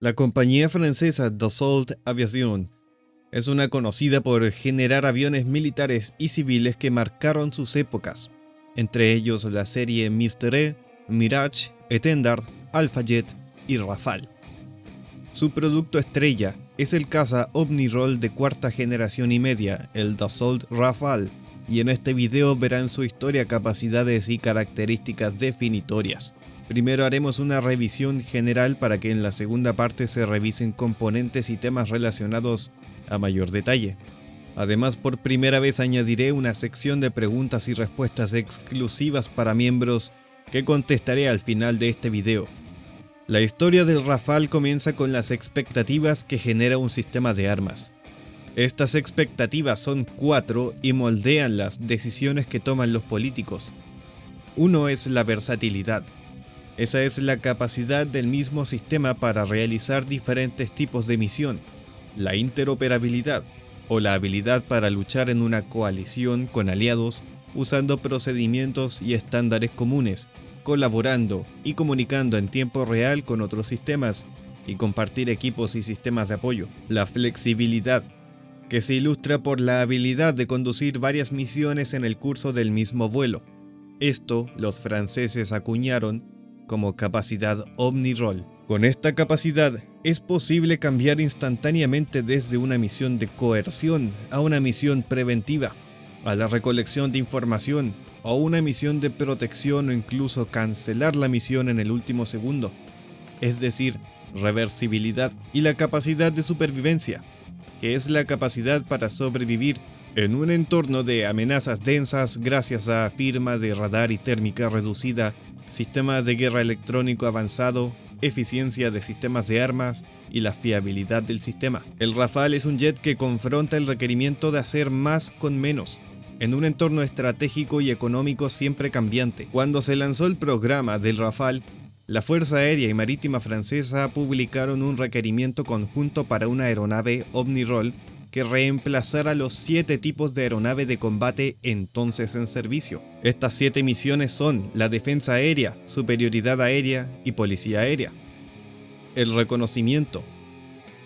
La compañía francesa Dassault Aviation es una conocida por generar aviones militares y civiles que marcaron sus épocas, entre ellos la serie Mystère, Mirage, Étendard, Alpha Jet y Rafale. Su producto estrella es el caza Omni-Roll de cuarta generación y media, el Dassault Rafale, y en este video verán su historia, capacidades y características definitorias. Primero haremos una revisión general para que en la segunda parte se revisen componentes y temas relacionados a mayor detalle. Además, por primera vez añadiré una sección de preguntas y respuestas exclusivas para miembros que contestaré al final de este video. La historia del Rafale comienza con las expectativas que genera un sistema de armas. Estas expectativas son 4 y moldean las decisiones que toman los políticos. Uno es la versatilidad. Esa es la capacidad del mismo sistema para realizar diferentes tipos de misión. La interoperabilidad, o la habilidad para luchar en una coalición con aliados usando procedimientos y estándares comunes, colaborando y comunicando en tiempo real con otros sistemas y compartir equipos y sistemas de apoyo. La flexibilidad, que se ilustra por la habilidad de conducir varias misiones en el curso del mismo vuelo. Esto los franceses acuñaron como capacidad Omni-Roll. Con esta capacidad es posible cambiar instantáneamente desde una misión de coerción a una misión preventiva, a la recolección de información o una misión de protección, o incluso cancelar la misión en el último segundo, es decir, reversibilidad. Y la capacidad de supervivencia, que es la capacidad para sobrevivir en un entorno de amenazas densas gracias a firma de radar y térmica reducida, sistema de guerra electrónico avanzado, eficiencia de sistemas de armas y la fiabilidad del sistema. El Rafale es un jet que confronta el requerimiento de hacer más con menos, en un entorno estratégico y económico siempre cambiante. Cuando se lanzó el programa del Rafale, la Fuerza Aérea y Marítima Francesa publicaron un requerimiento conjunto para una aeronave Omni-Roll que reemplazara los 7 tipos de aeronave de combate entonces en servicio. Estas 7 misiones son la defensa aérea, superioridad aérea y policía aérea, el reconocimiento,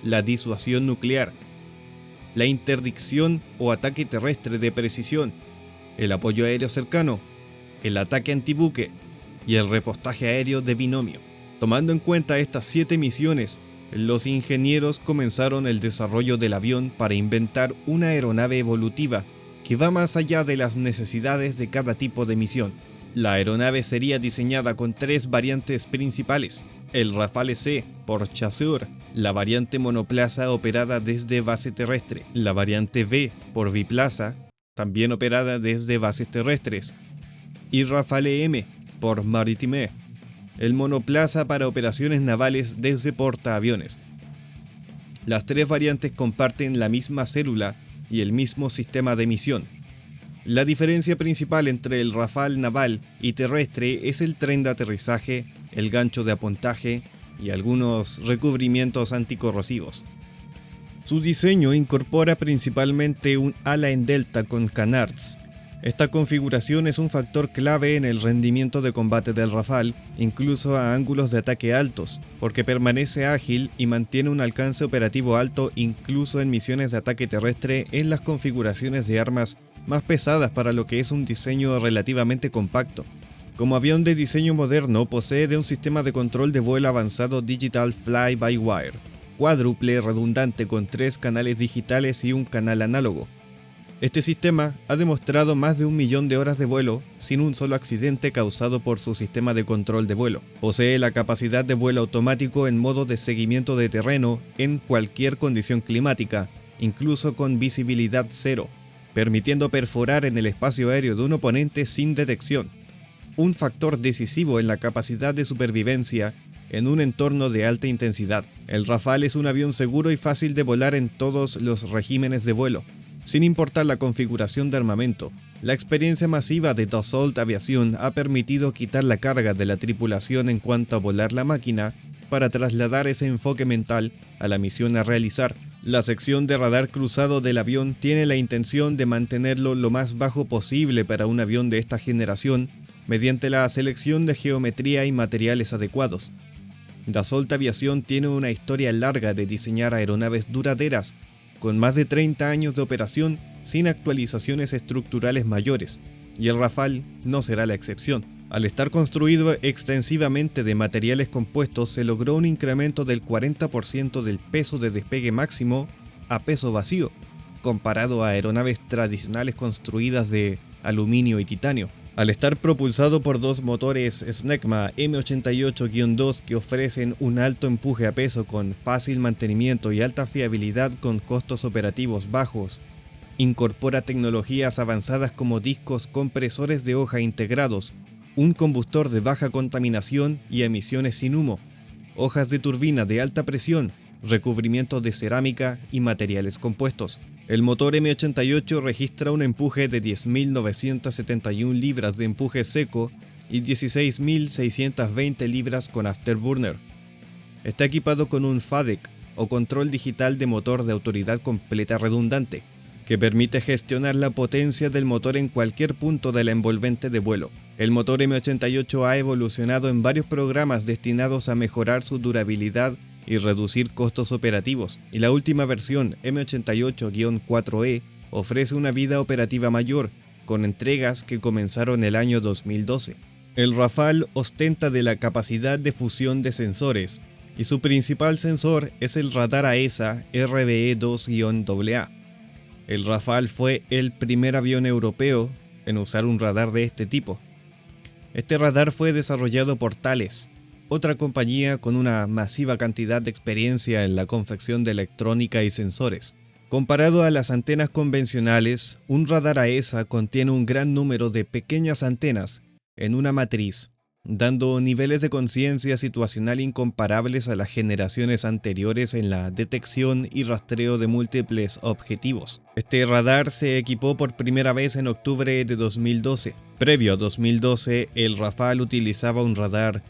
la disuasión nuclear, la interdicción o ataque terrestre de precisión, el apoyo aéreo cercano, el ataque antibuque y el repostaje aéreo de binomio. Tomando en cuenta estas 7 misiones, los ingenieros comenzaron el desarrollo del avión para inventar una aeronave evolutiva que va más allá de las necesidades de cada tipo de misión. La aeronave sería diseñada con 3 variantes principales: el Rafale C por Chasseur, la variante monoplaza operada desde base terrestre, la variante B por biplaza, también operada desde bases terrestres, y Rafale M por Maritime, el monoplaza para operaciones navales desde portaaviones. Las 3 variantes comparten la misma célula y el mismo sistema de misión. La diferencia principal entre el Rafale naval y terrestre es el tren de aterrizaje, el gancho de apontaje y algunos recubrimientos anticorrosivos. Su diseño incorpora principalmente un ala en delta con canards. Esta configuración es un factor clave en el rendimiento de combate del Rafale, incluso a ángulos de ataque altos, porque permanece ágil y mantiene un alcance operativo alto incluso en misiones de ataque terrestre en las configuraciones de armas más pesadas para lo que es un diseño relativamente compacto. Como avión de diseño moderno, posee de un sistema de control de vuelo avanzado Digital Fly-by-Wire, cuádruple redundante con 3 canales digitales y un canal análogo. Este sistema ha demostrado más de 1 millón de horas de vuelo sin un solo accidente causado por su sistema de control de vuelo. Posee la capacidad de vuelo automático en modo de seguimiento de terreno en cualquier condición climática, incluso con visibilidad cero, permitiendo perforar en el espacio aéreo de un oponente sin detección. Un factor decisivo en la capacidad de supervivencia en un entorno de alta intensidad. El Rafale es un avión seguro y fácil de volar en todos los regímenes de vuelo, sin importar la configuración de armamento. La experiencia masiva de Dassault Aviation ha permitido quitar la carga de la tripulación en cuanto a volar la máquina para trasladar ese enfoque mental a la misión a realizar. La sección de radar cruzado del avión tiene la intención de mantenerlo lo más bajo posible para un avión de esta generación mediante la selección de geometría y materiales adecuados. Dassault Aviation tiene una historia larga de diseñar aeronaves duraderas, con más de 30 años de operación sin actualizaciones estructurales mayores, y el Rafale no será la excepción. Al estar construido extensivamente de materiales compuestos, se logró un incremento del 40% del peso de despegue máximo a peso vacío, comparado a aeronaves tradicionales construidas de aluminio y titanio. Al estar propulsado por dos motores Snecma M88-2 que ofrecen un alto empuje a peso con fácil mantenimiento y alta fiabilidad con costos operativos bajos, incorpora tecnologías avanzadas como discos compresores de hoja integrados, un combustor de baja contaminación y emisiones sin humo, hojas de turbina de alta presión, recubrimientos de cerámica y materiales compuestos. El motor M88 registra un empuje de 10.971 libras de empuje seco y 16.620 libras con afterburner. Está equipado con un FADEC o control digital de motor de autoridad completa redundante, que permite gestionar la potencia del motor en cualquier punto de la envolvente de vuelo. El motor M88 ha evolucionado en varios programas destinados a mejorar su durabilidad y reducir costos operativos, y la última versión, M88-4E, ofrece una vida operativa mayor, con entregas que comenzaron el año 2012. El Rafale ostenta de la capacidad de fusión de sensores, y su principal sensor es el radar AESA RBE2-AA. El Rafale fue el primer avión europeo en usar un radar de este tipo. Este radar fue desarrollado por Thales, otra compañía con una masiva cantidad de experiencia en la confección de electrónica y sensores. Comparado a las antenas convencionales, un radar AESA contiene un gran número de pequeñas antenas en una matriz, dando niveles de conciencia situacional incomparables a las generaciones anteriores en la detección y rastreo de múltiples objetivos. Este radar se equipó por primera vez en octubre de 2012. Previo a 2012, el Rafale utilizaba un radar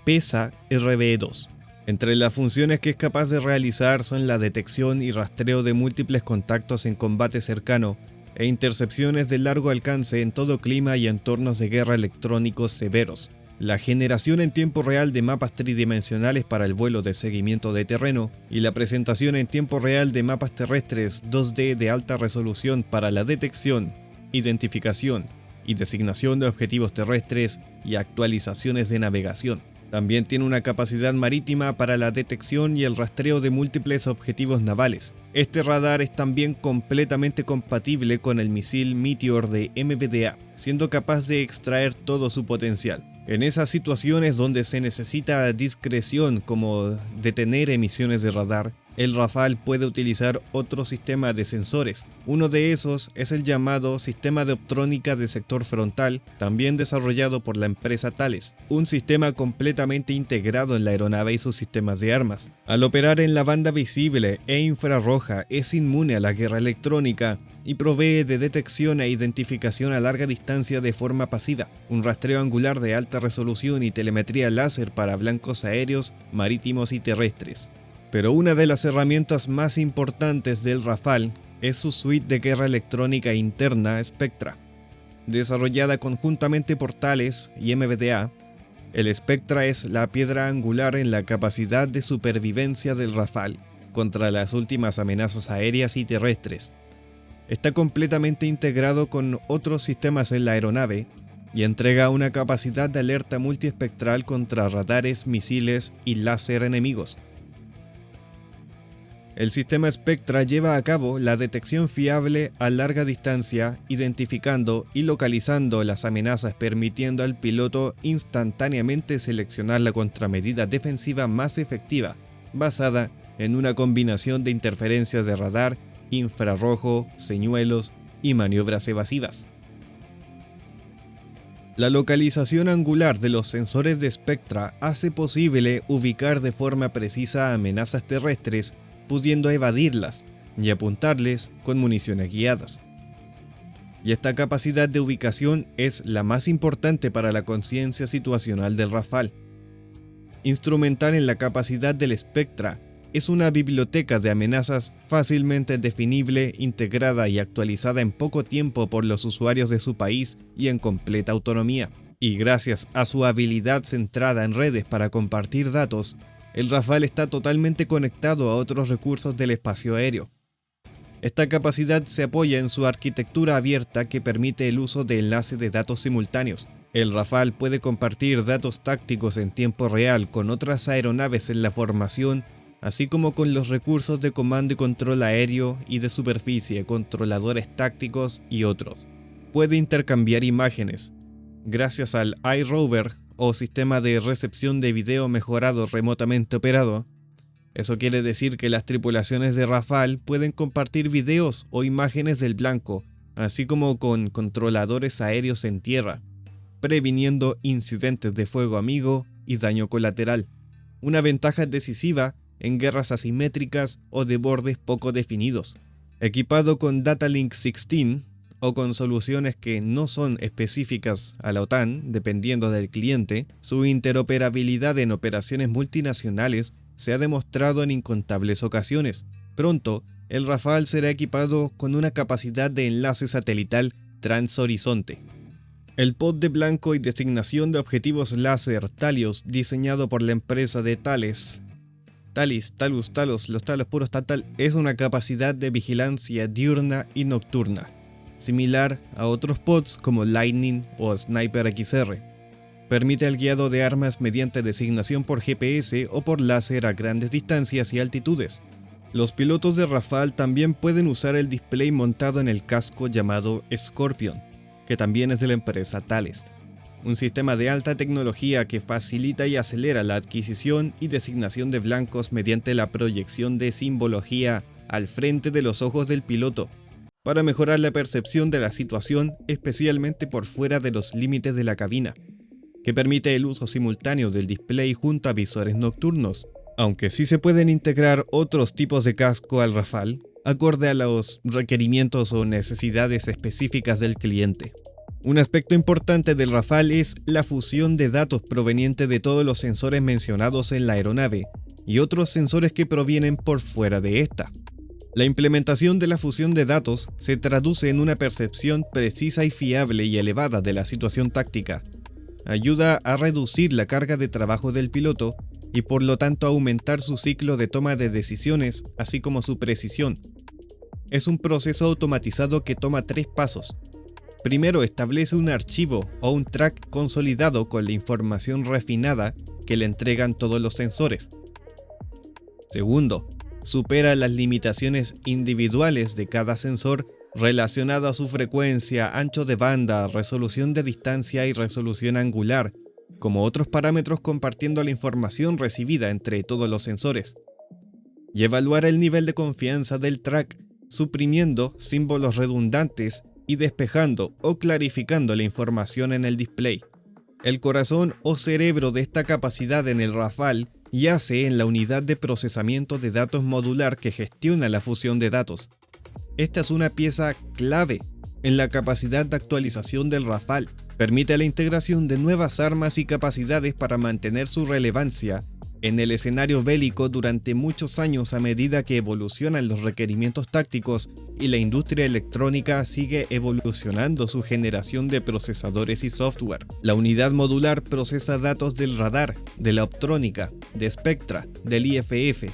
PESA RBE2. Entre las funciones que es capaz de realizar son la detección y rastreo de múltiples contactos en combate cercano e intercepciones de largo alcance en todo clima y entornos de guerra electrónicos severos. La generación en tiempo real de mapas tridimensionales para el vuelo de seguimiento de terreno y la presentación en tiempo real de mapas terrestres 2D de alta resolución para la detección, identificación y designación de objetivos terrestres y actualizaciones de navegación. También tiene una capacidad marítima para la detección y el rastreo de múltiples objetivos navales. Este radar es también completamente compatible con el misil Meteor de MBDA, siendo capaz de extraer todo su potencial. En esas situaciones donde se necesita discreción como detener emisiones de radar, el Rafale puede utilizar otro sistema de sensores. Uno de esos es el llamado Sistema de Optrónica de Sector Frontal, también desarrollado por la empresa Thales, un sistema completamente integrado en la aeronave y sus sistemas de armas. Al operar en la banda visible e infrarroja, es inmune a la guerra electrónica y provee de detección e identificación a larga distancia de forma pasiva, un rastreo angular de alta resolución y telemetría láser para blancos aéreos, marítimos y terrestres. Pero una de las herramientas más importantes del Rafale es su suite de guerra electrónica interna Spectra. Desarrollada conjuntamente por Thales y MBDA, el Spectra es la piedra angular en la capacidad de supervivencia del Rafale contra las últimas amenazas aéreas y terrestres. Está completamente integrado con otros sistemas en la aeronave y entrega una capacidad de alerta multiespectral contra radares, misiles y láser enemigos. El sistema Spectra lleva a cabo la detección fiable a larga distancia, identificando y localizando las amenazas, permitiendo al piloto instantáneamente seleccionar la contramedida defensiva más efectiva, basada en una combinación de interferencias de radar, infrarrojo, señuelos y maniobras evasivas. La localización angular de los sensores de Spectra hace posible ubicar de forma precisa amenazas terrestres, pudiendo evadirlas y apuntarles con municiones guiadas. Y esta capacidad de ubicación es la más importante para la conciencia situacional del Rafale. Instrumental en la capacidad del Spectra es una biblioteca de amenazas fácilmente definible, integrada y actualizada en poco tiempo por los usuarios de su país y en completa autonomía. Y gracias a su habilidad centrada en redes para compartir datos, el Rafale está totalmente conectado a otros recursos del espacio aéreo. Esta capacidad se apoya en su arquitectura abierta que permite el uso de enlaces de datos simultáneos. El Rafale puede compartir datos tácticos en tiempo real con otras aeronaves en la formación, así como con los recursos de comando y control aéreo y de superficie, controladores tácticos y otros. Puede intercambiar imágenes. Gracias al iRover o sistema de recepción de video mejorado remotamente operado. Eso quiere decir que las tripulaciones de Rafale pueden compartir videos o imágenes del blanco, así como con controladores aéreos en tierra, previniendo incidentes de fuego amigo y daño colateral. Una ventaja decisiva en guerras asimétricas o de bordes poco definidos. Equipado con Datalink 16 o con soluciones que no son específicas a la OTAN, dependiendo del cliente, su interoperabilidad en operaciones multinacionales se ha demostrado en incontables ocasiones. Pronto, el Rafale será equipado con una capacidad de enlace satelital transhorizonte. El pod de blanco y designación de objetivos láser Talios, diseñado por la empresa de Thales, los Talos puros Tatal, es una capacidad de vigilancia diurna y nocturna, similar a otros pods como Lightning o Sniper XR. Permite el guiado de armas mediante designación por GPS o por láser a grandes distancias y altitudes. Los pilotos de Rafale también pueden usar el display montado en el casco llamado Scorpion, que también es de la empresa Thales, un sistema de alta tecnología que facilita y acelera la adquisición y designación de blancos mediante la proyección de simbología al frente de los ojos del piloto, para mejorar la percepción de la situación, especialmente por fuera de los límites de la cabina, que permite el uso simultáneo del display junto a visores nocturnos, aunque sí se pueden integrar otros tipos de casco al Rafale, acorde a los requerimientos o necesidades específicas del cliente. Un aspecto importante del Rafale es la fusión de datos proveniente de todos los sensores mencionados en la aeronave y otros sensores que provienen por fuera de esta. La implementación de la fusión de datos se traduce en una percepción precisa y fiable y elevada de la situación táctica. Ayuda a reducir la carga de trabajo del piloto y por lo tanto aumentar su ciclo de toma de decisiones, así como su precisión. Es un proceso automatizado que toma 3 pasos. Primero, establece un archivo o un track consolidado con la información refinada que le entregan todos los sensores. Segundo, supera las limitaciones individuales de cada sensor relacionado a su frecuencia, ancho de banda, resolución de distancia y resolución angular, como otros parámetros compartiendo la información recibida entre todos los sensores. Y evaluar el nivel de confianza del track, suprimiendo símbolos redundantes y despejando o clarificando la información en el display. El corazón o cerebro de esta capacidad en el Rafale yace en la unidad de procesamiento de datos modular que gestiona la fusión de datos. Esta es una pieza clave en la capacidad de actualización del Rafale. Permite la integración de nuevas armas y capacidades para mantener su relevancia en el escenario bélico durante muchos años a medida que evolucionan los requerimientos tácticos y la industria electrónica sigue evolucionando su generación de procesadores y software. La unidad modular procesa datos del radar, de la optrónica, de Spectra, del IFF,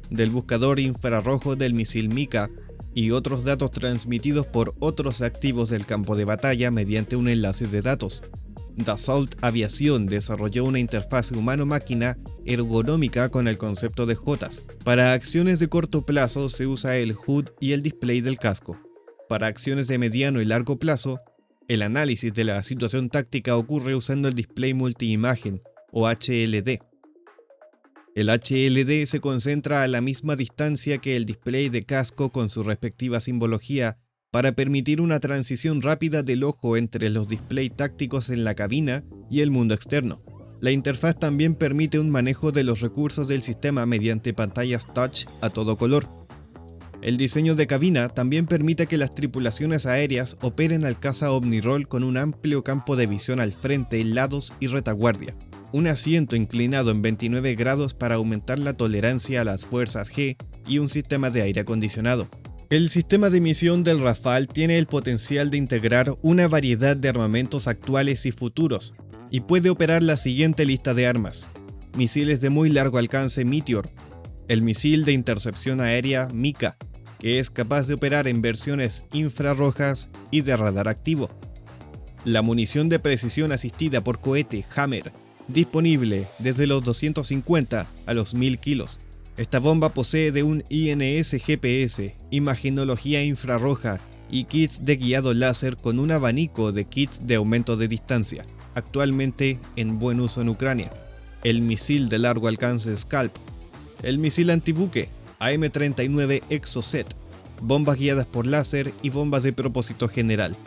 del buscador infrarrojo del misil Mika y otros datos transmitidos por otros activos del campo de batalla mediante un enlace de datos. Dassault Aviación desarrolló una interfaz humano-máquina ergonómica con el concepto de JOTAS. Para acciones de corto plazo se usa el HUD y el display del casco. Para acciones de mediano y largo plazo, el análisis de la situación táctica ocurre usando el display multiimagen o HLD. El HLD se concentra a la misma distancia que el display de casco con su respectiva simbología para permitir una transición rápida del ojo entre los displays tácticos en la cabina y el mundo externo. La interfaz también permite un manejo de los recursos del sistema mediante pantallas touch a todo color. El diseño de cabina también permite que las tripulaciones aéreas operen al caza Omniroll con un amplio campo de visión al frente, lados y retaguardia. Un asiento inclinado en 29 grados para aumentar la tolerancia a las fuerzas G y un sistema de aire acondicionado. El sistema de misión del Rafale tiene el potencial de integrar una variedad de armamentos actuales y futuros, y puede operar la siguiente lista de armas: misiles de muy largo alcance Meteor, el misil de intercepción aérea Mika, que es capaz de operar en versiones infrarrojas y de radar activo, la munición de precisión asistida por cohete Hammer, disponible desde los 250 a los 1000 kilos. Esta bomba posee de un INS GPS, imagenología infrarroja y kits de guiado láser con un abanico de kits de aumento de distancia, actualmente en buen uso en Ucrania. El misil de largo alcance Scalp, el misil antibuque AM-39 Exocet, bombas guiadas por láser y bombas de propósito general.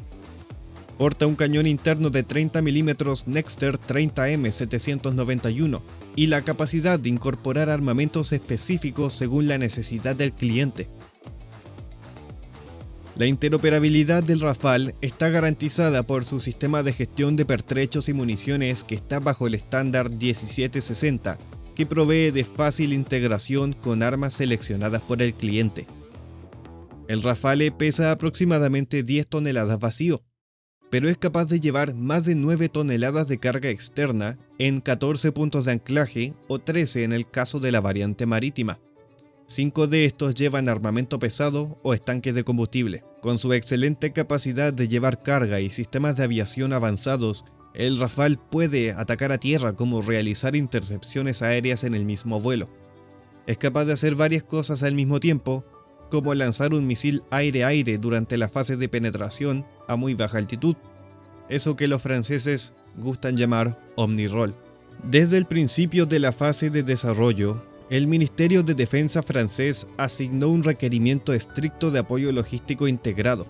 Porta un cañón interno de 30 mm Nexter 30M 791 y la capacidad de incorporar armamentos específicos según la necesidad del cliente. La interoperabilidad del Rafale está garantizada por su sistema de gestión de pertrechos y municiones que está bajo el estándar 1760, que provee de fácil integración con armas seleccionadas por el cliente. El Rafale pesa aproximadamente 10 toneladas vacío, pero es capaz de llevar más de 9 toneladas de carga externa en 14 puntos de anclaje o 13 en el caso de la variante marítima. 5 de estos llevan armamento pesado o estanques de combustible. Con su excelente capacidad de llevar carga y sistemas de aviación avanzados, el Rafale puede atacar a tierra como realizar intercepciones aéreas en el mismo vuelo. Es capaz de hacer varias cosas al mismo tiempo, como lanzar un misil aire-aire durante la fase de penetración a muy baja altitud, eso que los franceses gustan llamar omni-roll. Desde el principio de la fase de desarrollo, el Ministerio de Defensa francés asignó un requerimiento estricto de apoyo logístico integrado.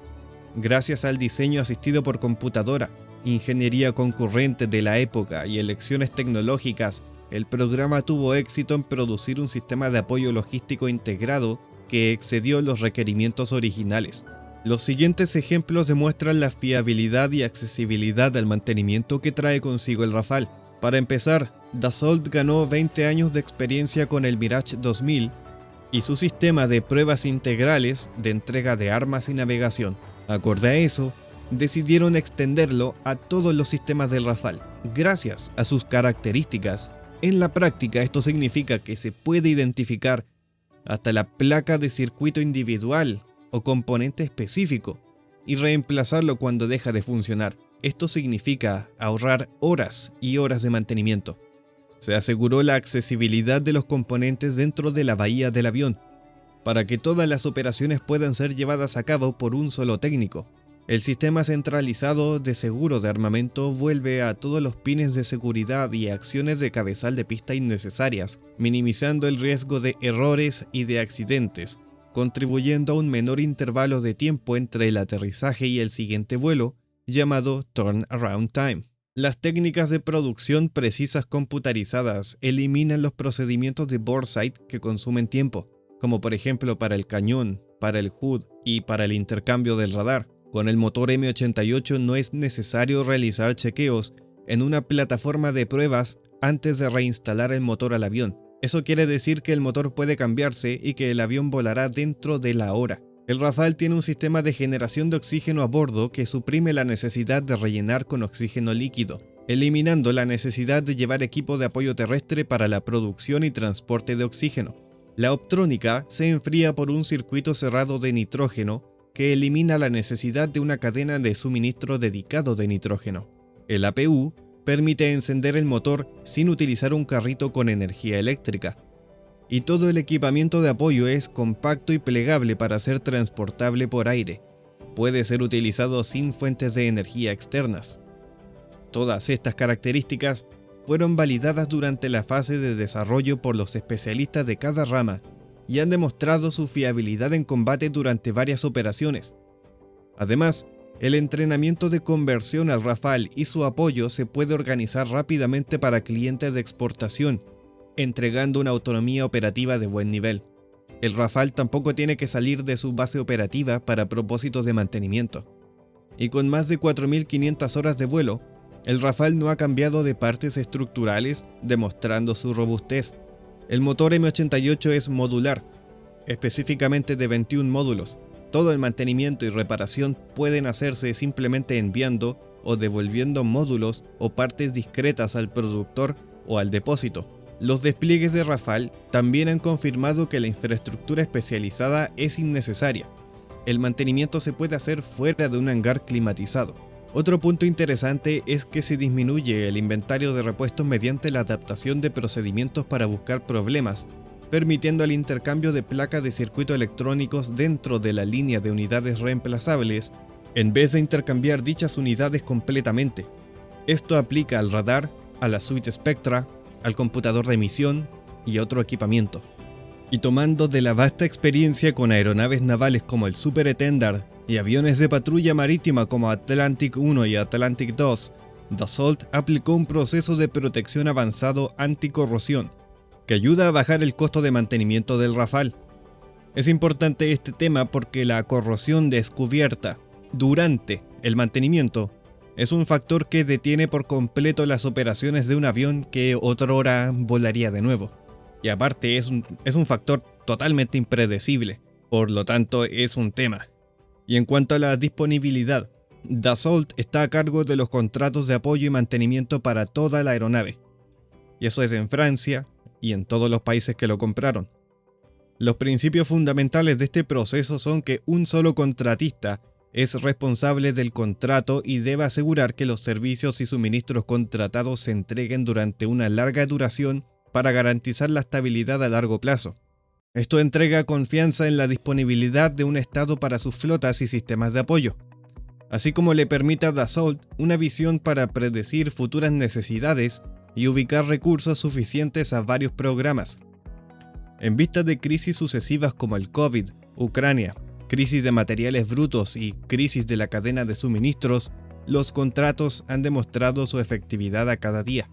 Gracias al diseño asistido por computadora, ingeniería concurrente de la época y elecciones tecnológicas, el programa tuvo éxito en producir un sistema de apoyo logístico integrado que excedió los requerimientos originales. Los siguientes ejemplos demuestran la fiabilidad y accesibilidad al mantenimiento que trae consigo el Rafale. Para empezar, Dassault ganó 20 años de experiencia con el Mirage 2000 y su sistema de pruebas integrales de entrega de armas y navegación. Acorde a eso, decidieron extenderlo a todos los sistemas del Rafale. Gracias a sus características, en la práctica esto significa que se puede identificar hasta la placa de circuito individual o componente específico y reemplazarlo cuando deja de funcionar. Esto significa ahorrar horas y horas de mantenimiento. Se aseguró la accesibilidad de los componentes dentro de la bahía del avión, para que todas las operaciones puedan ser llevadas a cabo por un solo técnico. El sistema centralizado de seguro de armamento vuelve a todos los pines de seguridad y acciones de cabezal de pista innecesarias, minimizando el riesgo de errores y de accidentes, contribuyendo a un menor intervalo de tiempo entre el aterrizaje y el siguiente vuelo, llamado turnaround time. Las técnicas de producción precisas computarizadas eliminan los procedimientos de boresight que consumen tiempo, como por ejemplo para el cañón, para el HUD y para el intercambio del radar. Con el motor M88 no es necesario realizar chequeos en una plataforma de pruebas antes de reinstalar el motor al avión. Eso quiere decir que el motor puede cambiarse y que el avión volará dentro de la hora. El Rafale tiene un sistema de generación de oxígeno a bordo que suprime la necesidad de rellenar con oxígeno líquido, eliminando la necesidad de llevar equipo de apoyo terrestre para la producción y transporte de oxígeno. La optrónica se enfría por un circuito cerrado de nitrógeno que elimina la necesidad de una cadena de suministro dedicado de nitrógeno. El APU permite encender el motor sin utilizar un carrito con energía eléctrica. Y todo el equipamiento de apoyo es compacto y plegable para ser transportable por aire. Puede ser utilizado sin fuentes de energía externas. Todas estas características fueron validadas durante la fase de desarrollo por los especialistas de cada rama y han demostrado su fiabilidad en combate durante varias operaciones. Además, el entrenamiento de conversión al Rafale y su apoyo se puede organizar rápidamente para clientes de exportación, entregando una autonomía operativa de buen nivel. El Rafale tampoco tiene que salir de su base operativa para propósitos de mantenimiento. Y con más de 4.500 horas de vuelo, el Rafale no ha cambiado de partes estructurales, demostrando su robustez. El motor M88 es modular, específicamente de 21 módulos. Todo el mantenimiento y reparación pueden hacerse simplemente enviando o devolviendo módulos o partes discretas al productor o al depósito. Los despliegues de Rafale también han confirmado que la infraestructura especializada es innecesaria. El mantenimiento se puede hacer fuera de un hangar climatizado. Otro punto interesante es que se disminuye el inventario de repuestos mediante la adaptación de procedimientos para buscar problemas, permitiendo el intercambio de placas de circuito electrónicos dentro de la línea de unidades reemplazables, en vez de intercambiar dichas unidades completamente. Esto aplica al radar, a la suite Spectra, al computador de misión y otro equipamiento. Y tomando de la vasta experiencia con aeronaves navales como el Super Étendard y aviones de patrulla marítima como Atlantic 1 y Atlantic 2, Dassault aplicó un proceso de protección avanzado anticorrosión, que ayuda a bajar el costo de mantenimiento del Rafale. Es importante este tema porque la corrosión descubierta durante el mantenimiento es un factor que detiene por completo las operaciones de un avión que otrora volaría de nuevo. Y aparte es un factor totalmente impredecible, por lo tanto es un tema. Y en cuanto a la disponibilidad, Dassault está a cargo de los contratos de apoyo y mantenimiento para toda la aeronave. Y eso es en Francia y en todos los países que lo compraron. Los principios fundamentales de este proceso son que un solo contratista es responsable del contrato y debe asegurar que los servicios y suministros contratados se entreguen durante una larga duración para garantizar la estabilidad a largo plazo. Esto entrega confianza en la disponibilidad de un Estado para sus flotas y sistemas de apoyo, así como le permite a Dassault una visión para predecir futuras necesidades y ubicar recursos suficientes a varios programas. En vista de crisis sucesivas como el COVID, Ucrania, crisis de materiales brutos y crisis de la cadena de suministros, los contratos han demostrado su efectividad a cada día.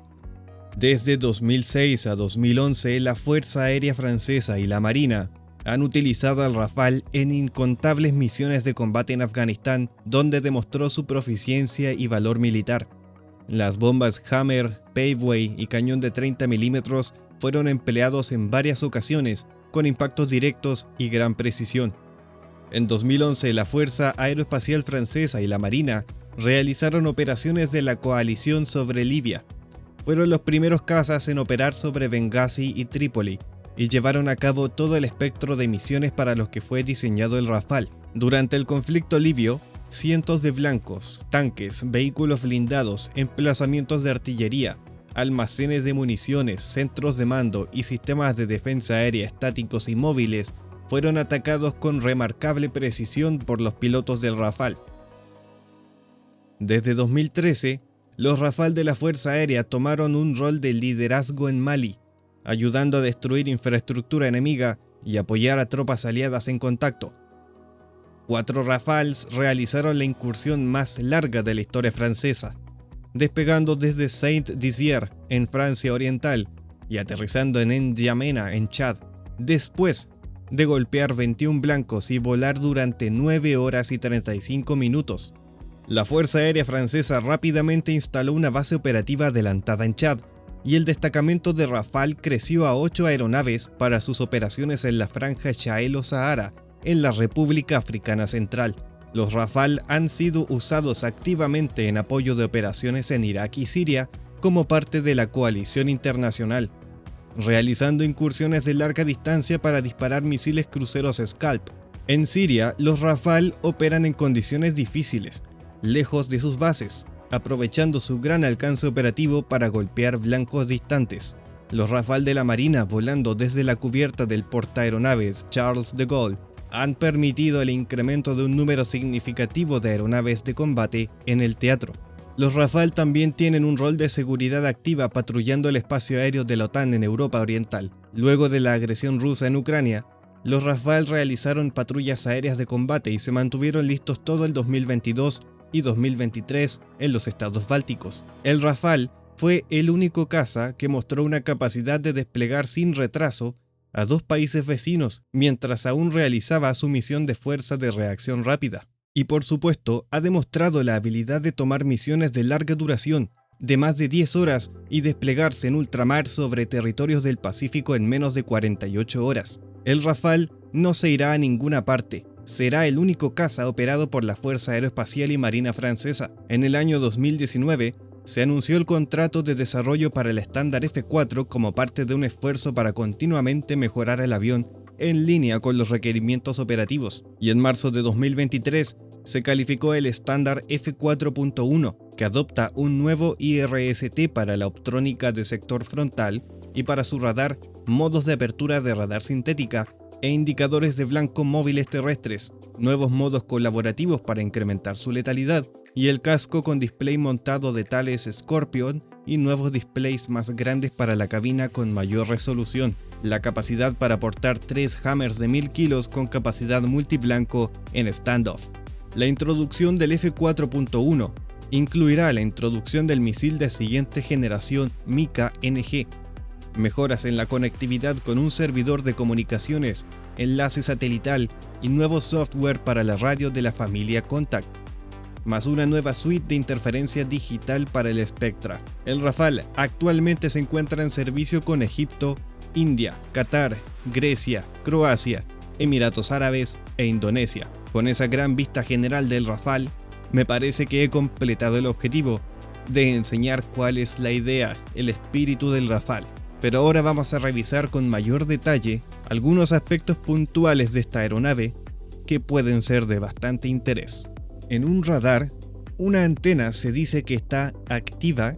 Desde 2006 a 2011, la Fuerza Aérea Francesa y la Marina han utilizado al Rafale en incontables misiones de combate en Afganistán, donde demostró su proficiencia y valor militar. Las bombas Hammer, Paveway y cañón de 30 mm fueron empleados en varias ocasiones, con impactos directos y gran precisión. En 2011, la Fuerza Aeroespacial Francesa y la Marina realizaron operaciones de la coalición sobre Libia. Fueron los primeros cazas en operar sobre Benghazi y Trípoli, y llevaron a cabo todo el espectro de misiones para los que fue diseñado el Rafale. Durante el conflicto libio, cientos de blancos, tanques, vehículos blindados, emplazamientos de artillería, almacenes de municiones, centros de mando y sistemas de defensa aérea estáticos y móviles fueron atacados con remarcable precisión por los pilotos del Rafale. Desde 2013, los Rafale de la Fuerza Aérea tomaron un rol de liderazgo en Mali, ayudando a destruir infraestructura enemiga y apoyar a tropas aliadas en contacto. 4 Rafales realizaron la incursión más larga de la historia francesa, despegando desde Saint-Dizier, en Francia Oriental, y aterrizando en N'Djamena, en Chad, después de golpear 21 blancos y volar durante 9 horas y 35 minutos. La Fuerza Aérea Francesa rápidamente instaló una base operativa adelantada en Chad, y el destacamento de Rafale creció a 8 aeronaves para sus operaciones en la franja Sahel-Sahara, en la República Africana Central. Los Rafale han sido usados activamente en apoyo de operaciones en Irak y Siria como parte de la coalición internacional, realizando incursiones de larga distancia para disparar misiles cruceros Scalp. En Siria, los Rafale operan en condiciones difíciles, lejos de sus bases, aprovechando su gran alcance operativo para golpear blancos distantes. Los Rafale de la Marina, volando desde la cubierta del portaaeronaves Charles de Gaulle, han permitido el incremento de un número significativo de aeronaves de combate en el teatro. Los Rafale también tienen un rol de seguridad activa patrullando el espacio aéreo de la OTAN en Europa Oriental. Luego de la agresión rusa en Ucrania, los Rafale realizaron patrullas aéreas de combate y se mantuvieron listos todo el 2022 y 2023 en los estados bálticos. El Rafale fue el único caza que mostró una capacidad de desplegar sin retraso a 2 países vecinos mientras aún realizaba su misión de fuerza de reacción rápida. Y por supuesto, ha demostrado la habilidad de tomar misiones de larga duración, de más de 10 horas, y desplegarse en ultramar sobre territorios del Pacífico en menos de 48 horas. El Rafale no se irá a ninguna parte. Será el único caza operado por la Fuerza Aeroespacial y Marina Francesa. En el año 2019, se anunció el contrato de desarrollo para el estándar F4 como parte de un esfuerzo para continuamente mejorar el avión en línea con los requerimientos operativos, y en marzo de 2023 se calificó el estándar F4.1, que adopta un nuevo IRST para la optrónica de sector frontal y para su radar, modos de apertura de radar sintética e indicadores de blanco móviles terrestres, nuevos modos colaborativos para incrementar su letalidad, y el casco con display montado de Thales Scorpion y nuevos displays más grandes para la cabina con mayor resolución, la capacidad para portar 3 Hammers de 1000 kilos con capacidad multiblanco en standoff. La introducción del F4.1 incluirá la introducción del misil de siguiente generación MICA-NG, mejoras en la conectividad con un servidor de comunicaciones, enlace satelital y nuevo software para la radio de la familia Contact, más una nueva suite de interferencia digital para el Spectra. El Rafale actualmente se encuentra en servicio con Egipto, India, Qatar, Grecia, Croacia, Emiratos Árabes e Indonesia. Con esa gran vista general del Rafale, me parece que he completado el objetivo de enseñar cuál es la idea, el espíritu del Rafale. Pero ahora vamos a revisar con mayor detalle algunos aspectos puntuales de esta aeronave que pueden ser de bastante interés. En un radar, una antena se dice que está activa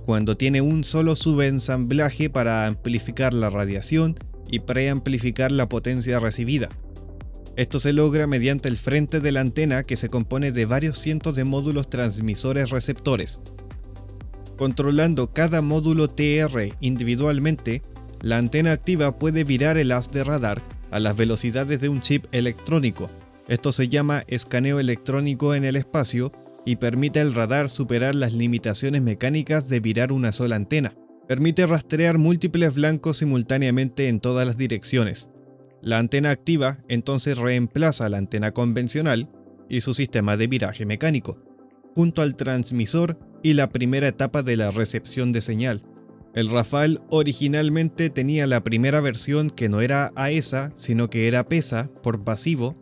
cuando tiene un solo subensamblaje para amplificar la radiación y preamplificar la potencia recibida. Esto se logra mediante el frente de la antena, que se compone de varios cientos de módulos transmisores receptores. Controlando cada módulo TR individualmente, la antena activa puede virar el haz de radar a las velocidades de un chip electrónico. Esto se llama escaneo electrónico en el espacio y permite al radar superar las limitaciones mecánicas de virar una sola antena. Permite rastrear múltiples blancos simultáneamente en todas las direcciones. La antena activa entonces reemplaza a la antena convencional y su sistema de viraje mecánico, junto al transmisor y la primera etapa de la recepción de señal. El Rafale originalmente tenía la primera versión que no era AESA, sino que era PESA por pasivo,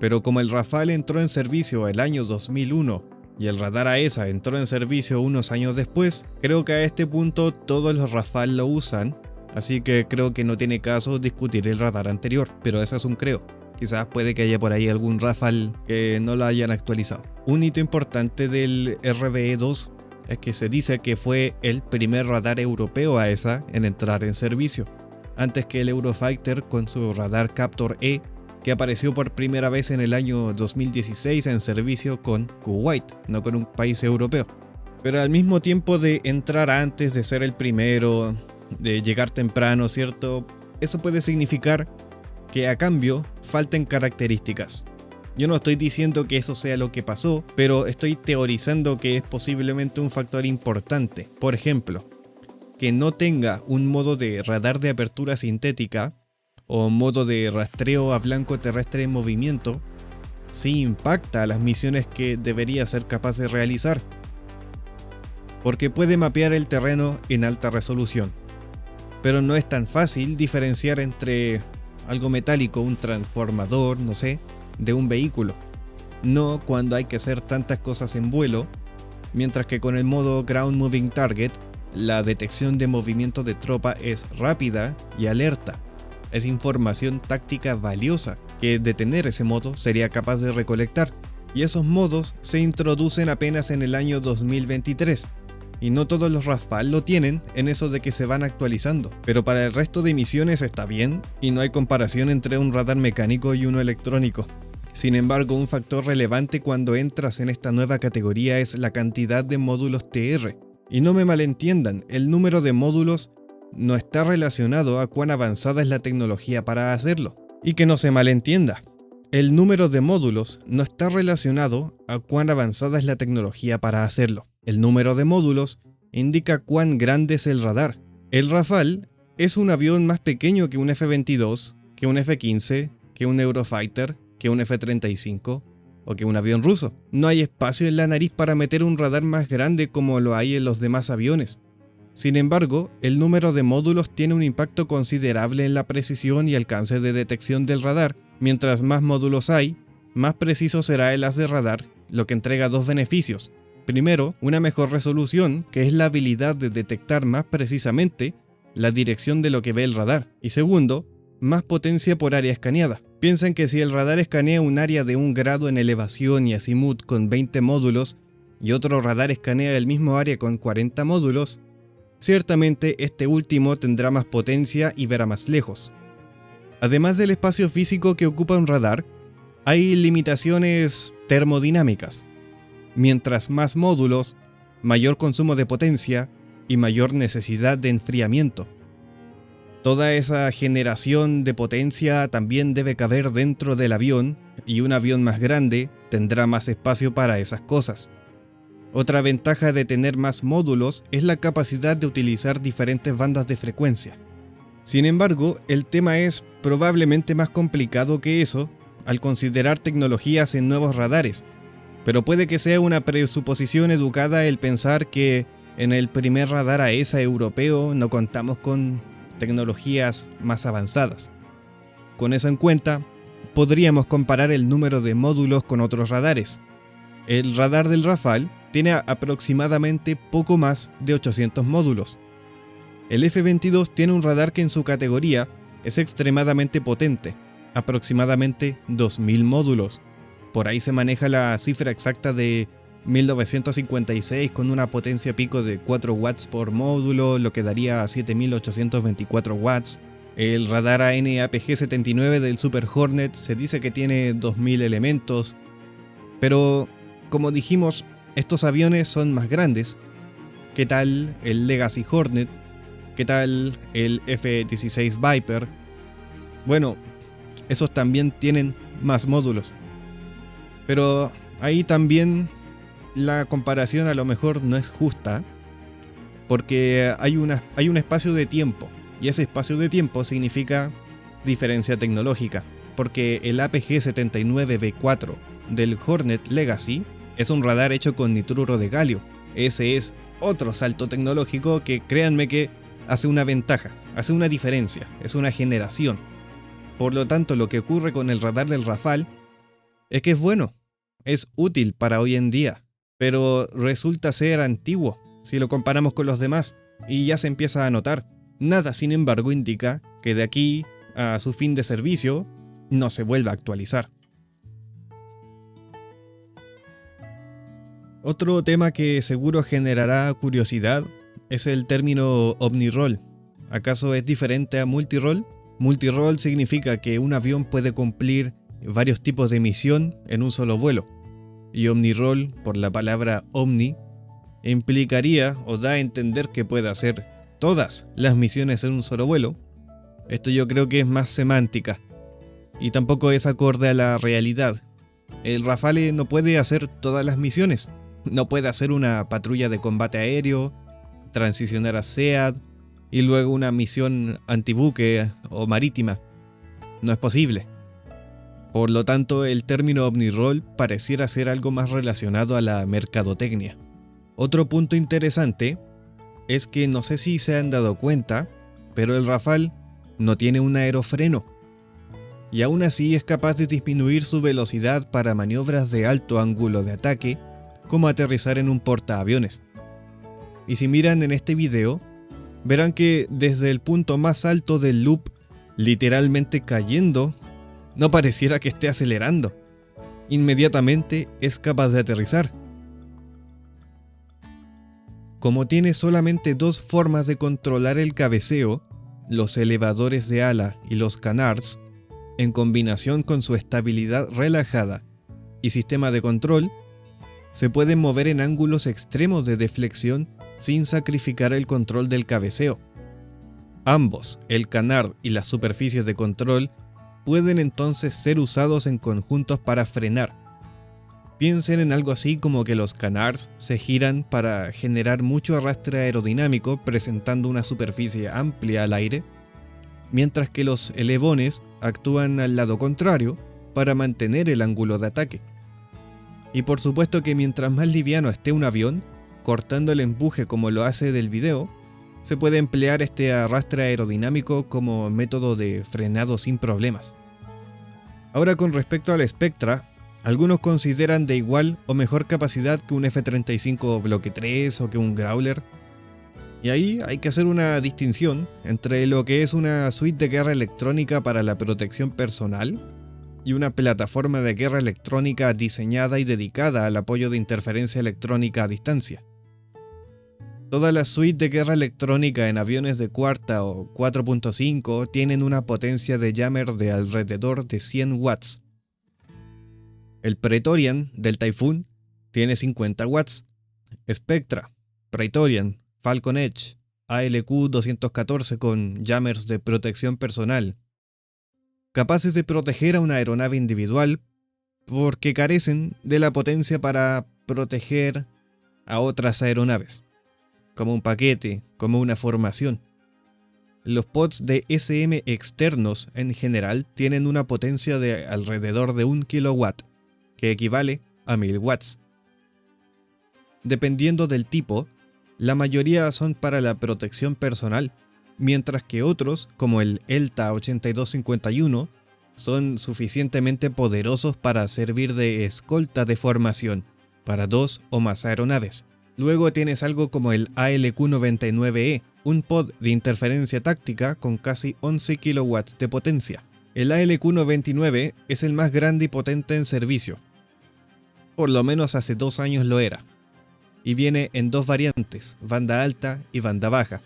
pero como el Rafale entró en servicio el año 2001 y el radar AESA entró en servicio unos años después, creo que a este punto todos los Rafale lo usan, así que creo que no tiene caso discutir el radar anterior, pero eso es un creo. Quizás puede que haya por ahí algún Rafale que no lo hayan actualizado. Un hito importante del RBE-2 es que se dice que fue el primer radar europeo AESA en entrar en servicio, antes que el Eurofighter con su radar Captor E, que apareció por primera vez en el año 2016 en servicio con Kuwait, no con un país europeo. Pero al mismo tiempo de entrar antes, de ser el primero, de llegar temprano, ¿cierto? Eso puede significar que a cambio falten características. Yo no estoy diciendo que eso sea lo que pasó, pero estoy teorizando que es posiblemente un factor importante. Por ejemplo, que no tenga un modo de radar de apertura sintética o modo de rastreo a blanco terrestre en movimiento, sí impacta a las misiones que debería ser capaz de realizar, porque puede mapear el terreno en alta resolución. Pero no es tan fácil diferenciar entre algo metálico, un transformador, no sé, de un vehículo. No cuando hay que hacer tantas cosas en vuelo, mientras que con el modo Ground Moving Target, la detección de movimiento de tropa es rápida y alerta. Es información táctica valiosa que de tener ese modo sería capaz de recolectar. Y esos modos se introducen apenas en el año 2023. Y no todos los Rafale lo tienen, en eso de que se van actualizando. Pero para el resto de misiones está bien, y no hay comparación entre un radar mecánico y uno electrónico. Sin embargo, un factor relevante cuando entras en esta nueva categoría es la cantidad de módulos TR. Y no me malentiendan, el número de módulos no está relacionado a cuán avanzada es la tecnología para hacerlo. Y que no se malentienda, el número de módulos no está relacionado a cuán avanzada es la tecnología para hacerlo. El número de módulos indica cuán grande es el radar. El Rafale es un avión más pequeño que un F-22, que un F-15, que un Eurofighter, que un F-35 o que un avión ruso. No hay espacio en la nariz para meter un radar más grande como lo hay en los demás aviones. Sin embargo, el número de módulos tiene un impacto considerable en la precisión y alcance de detección del radar. Mientras más módulos hay, más preciso será el haz de radar, lo que entrega dos beneficios. Primero, una mejor resolución, que es la habilidad de detectar más precisamente la dirección de lo que ve el radar. Y segundo, más potencia por área escaneada. Piensen que si el radar escanea un área de 1 grado en elevación y azimut con 20 módulos, y otro radar escanea el mismo área con 40 módulos, ciertamente este último tendrá más potencia y verá más lejos. Además del espacio físico que ocupa un radar, hay limitaciones termodinámicas. Mientras más módulos, mayor consumo de potencia y mayor necesidad de enfriamiento. Toda esa generación de potencia también debe caber dentro del avión, y un avión más grande tendrá más espacio para esas cosas. Otra ventaja de tener más módulos es la capacidad de utilizar diferentes bandas de frecuencia. Sin embargo, el tema es probablemente más complicado que eso al considerar tecnologías en nuevos radares, pero puede que sea una presuposición educada el pensar que en el primer radar AESA europeo no contamos con tecnologías más avanzadas. Con eso en cuenta, podríamos comparar el número de módulos con otros radares. El radar del Rafale tiene aproximadamente poco más de 800 módulos. El F-22 tiene un radar que en su categoría es extremadamente potente, aproximadamente 2000 módulos. Por ahí se maneja la cifra exacta de 1956 con una potencia pico de 4 watts por módulo, lo que daría a 7824 watts. El radar AN/APG-79 del Super Hornet se dice que tiene 2000 elementos, pero como dijimos, estos aviones son más grandes. ¿Qué tal el Legacy Hornet? ¿Qué tal el F-16 Viper? Bueno, esos también tienen más módulos. Pero ahí también la comparación a lo mejor no es justa, porque hay un espacio de tiempo, y ese espacio de tiempo significa diferencia tecnológica, porque el APG-79B4 del Hornet Legacy es un radar hecho con nitruro de galio. Ese es otro salto tecnológico que, créanme, que hace una ventaja, hace una diferencia, es una generación. Por lo tanto, lo que ocurre con el radar del Rafale es que es bueno, es útil para hoy en día, pero resulta ser antiguo si lo comparamos con los demás, y ya se empieza a notar. Nada, sin embargo, indica que de aquí a su fin de servicio no se vuelva a actualizar. Otro tema que seguro generará curiosidad es el término OmniRole. ¿Acaso es diferente a multirole? Multirole significa que un avión puede cumplir varios tipos de misión en un solo vuelo. Y OmniRole, por la palabra omni, implicaría o da a entender que puede hacer todas las misiones en un solo vuelo. Esto yo creo que es más semántica y tampoco es acorde a la realidad. El Rafale no puede hacer todas las misiones. No puede hacer una patrulla de combate aéreo, transicionar a SEAD y luego una misión antibuque o marítima. No es posible. Por lo tanto, el término OmniRole pareciera ser algo más relacionado a la mercadotecnia. Otro punto interesante es que no sé si se han dado cuenta, pero el Rafale no tiene un aerofreno. Y aún así es capaz de disminuir su velocidad para maniobras de alto ángulo de ataque, como aterrizar en un portaaviones. Y si miran en este video, verán que desde el punto más alto del loop, literalmente cayendo, no pareciera que esté acelerando. Inmediatamente es capaz de aterrizar. Como tiene solamente dos formas de controlar el cabeceo, los elevadores de ala y los canards, en combinación con su estabilidad relajada y sistema de control, se pueden mover en ángulos extremos de deflexión sin sacrificar el control del cabeceo. Ambos, el canard y las superficies de control, pueden entonces ser usados en conjuntos para frenar. Piensen en algo así como que los canards se giran para generar mucho arrastre aerodinámico presentando una superficie amplia al aire, mientras que los elevones actúan al lado contrario para mantener el ángulo de ataque. Y por supuesto que mientras más liviano esté un avión, cortando el empuje como lo hace del video, se puede emplear este arrastre aerodinámico como método de frenado sin problemas. Ahora, con respecto al Spectra, Algunos consideran de igual o mejor capacidad que un F-35 Bloque 3 o que un Growler. Y ahí hay que hacer una distinción entre lo que es una suite de guerra electrónica para la protección personal y una plataforma de guerra electrónica diseñada y dedicada al apoyo de interferencia electrónica a distancia. Toda la suite de guerra electrónica en aviones de cuarta o 4.5 tienen una potencia de jammer de alrededor de 100 watts. El Praetorian del Typhoon tiene 50 watts. Spectra, Praetorian, Falcon Edge, ALQ-214 con jammers de protección personal, capaces de proteger a una aeronave individual porque carecen de la potencia para proteger a otras aeronaves, como un paquete, como una formación. Los pods de SM externos en general tienen una potencia de alrededor de 1 kW, que equivale a 1000 watts. Dependiendo del tipo, la mayoría son para la protección personal, mientras que otros, como el ELTA 8251, son suficientemente poderosos para servir de escolta de formación para 2 o más aeronaves. Luego tienes algo como el ALQ-99E, un pod de interferencia táctica con casi 11 kW de potencia. El ALQ-99 es el más grande y potente en servicio. Por lo menos hace 2 años lo era. Y viene en 2 variantes, banda alta y banda baja.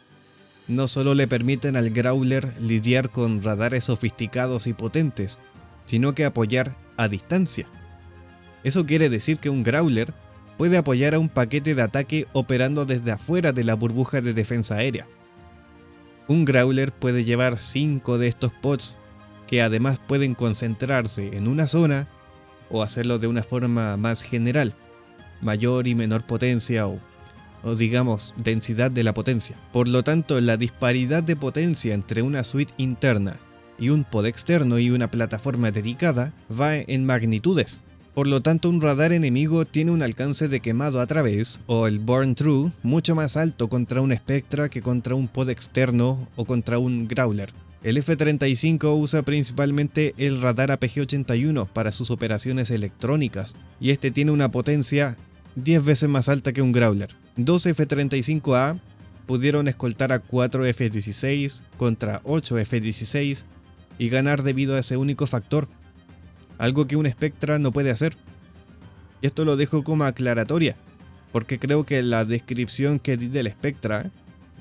No solo le permiten al Growler lidiar con radares sofisticados y potentes, sino que apoyar a distancia. Eso quiere decir que un Growler puede apoyar a un paquete de ataque operando desde afuera de la burbuja de defensa aérea. Un Growler puede llevar 5 de estos pods, que además pueden concentrarse en una zona o hacerlo de una forma más general, mayor y menor potencia o digamos densidad de la potencia. Por lo tanto, la disparidad de potencia entre una suite interna y un pod externo y una plataforma dedicada va en magnitudes. Por lo tanto, un radar enemigo tiene un alcance de quemado a través, o el burn through, mucho más alto contra un Spectra que contra un pod externo o contra un Growler. El F-35 usa principalmente el radar APG-81 para sus operaciones electrónicas, y este tiene una potencia 10 veces más alta que un Growler. 2 F-35A pudieron escoltar a 4 F-16 contra 8 F-16 y ganar debido a ese único factor, algo que un Spectra no puede hacer. Y esto lo dejo como aclaratoria, porque creo que la descripción que di del Spectra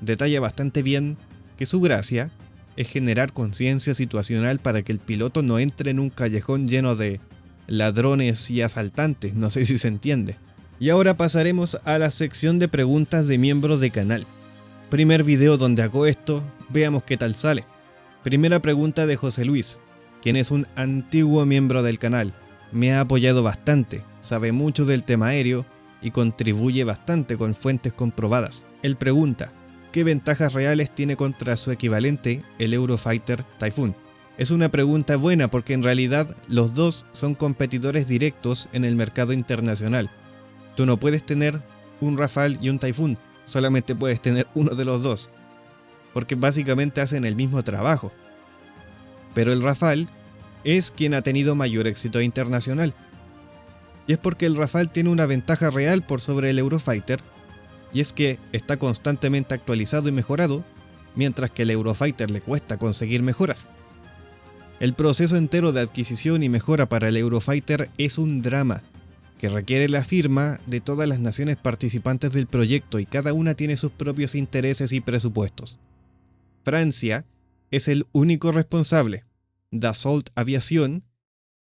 detalla bastante bien que su gracia es generar conciencia situacional para que el piloto no entre en un callejón lleno de ladrones y asaltantes, no sé si se entiende. Y ahora pasaremos a la sección de preguntas de miembros de canal. Primer video donde hago esto, veamos qué tal sale. Primera pregunta de José Luis, quien es un antiguo miembro del canal. Me ha apoyado bastante, sabe mucho del tema aéreo y contribuye bastante con fuentes comprobadas. Él pregunta, ¿qué ventajas reales tiene contra su equivalente, el Eurofighter Typhoon? Es una pregunta buena porque en realidad los dos son competidores directos en el mercado internacional. Tú no puedes tener un Rafale y un Typhoon, solamente puedes tener uno de los dos, porque básicamente hacen el mismo trabajo. Pero el Rafale es quien ha tenido mayor éxito internacional. Y es porque el Rafale tiene una ventaja real por sobre el Eurofighter, y es que está constantemente actualizado y mejorado, mientras que el Eurofighter le cuesta conseguir mejoras. El proceso entero de adquisición y mejora para el Eurofighter es un drama, que requiere la firma de todas las naciones participantes del proyecto y cada una tiene sus propios intereses y presupuestos. Francia es el único responsable. Dassault Aviation